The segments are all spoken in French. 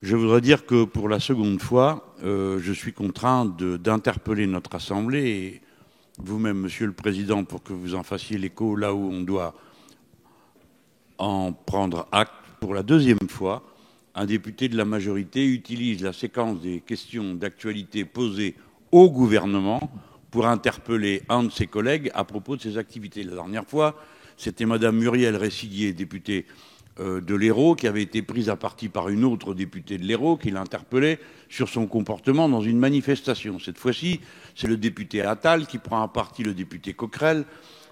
Je voudrais dire que pour la seconde fois, je suis contraint d'interpeller notre Assemblée et vous-même, Monsieur le Président, pour que vous en fassiez l'écho là où on doit en prendre acte. Pour la deuxième fois, un député de la majorité utilise la séquence des questions d'actualité posées au gouvernement pour interpeller un de ses collègues à propos de ses activités. La dernière fois, c'était Madame Muriel Réciguier, députée de l'Hérault, qui avait été prise à partie par une autre députée de l'Hérault qui l'interpellait sur son comportement dans une manifestation. Cette fois-ci, c'est le député Attal qui prend à partie le député Coquerel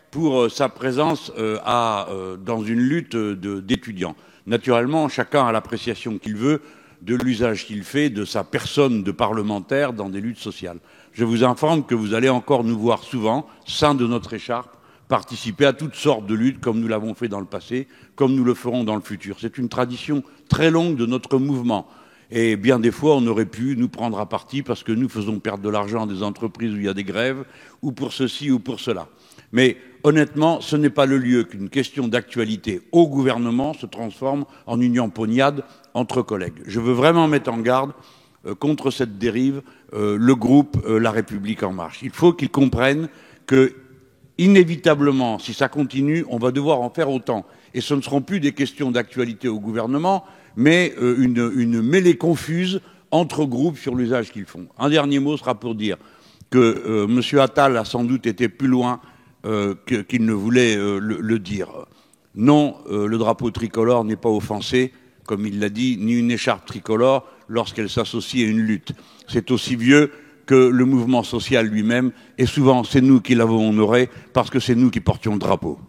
pour sa présence dans une lutte d'étudiants. Naturellement, chacun a l'appréciation qu'il veut de l'usage qu'il fait de sa personne de parlementaire dans des luttes sociales. Je vous informe que vous allez encore nous voir souvent, sein de notre écharpe, participer à toutes sortes de luttes, comme nous l'avons fait dans le passé, comme nous le ferons dans le futur. C'est une tradition très longue de notre mouvement. Et bien des fois, on aurait pu nous prendre à partie parce que nous faisons perdre de l'argent à des entreprises où il y a des grèves, ou pour ceci ou pour cela. Mais honnêtement, ce n'est pas le lieu qu'une question d'actualité au gouvernement se transforme en union poignade entre collègues. Je veux vraiment mettre en garde contre cette dérive le groupe La République En Marche. Il faut qu'ils comprennent que inévitablement, si ça continue, on va devoir en faire autant. Et ce ne seront plus des questions d'actualité au gouvernement, mais une mêlée confuse entre groupes sur l'usage qu'ils font. Un dernier mot sera pour dire que M. Attal a sans doute été plus loin qu'il ne voulait le dire. Non, le drapeau tricolore n'est pas offensé, comme il l'a dit, ni une écharpe tricolore lorsqu'elle s'associe à une lutte. C'est aussi vieux que le mouvement social lui-même, et souvent c'est nous qui l'avons honoré parce que c'est nous qui portions le drapeau.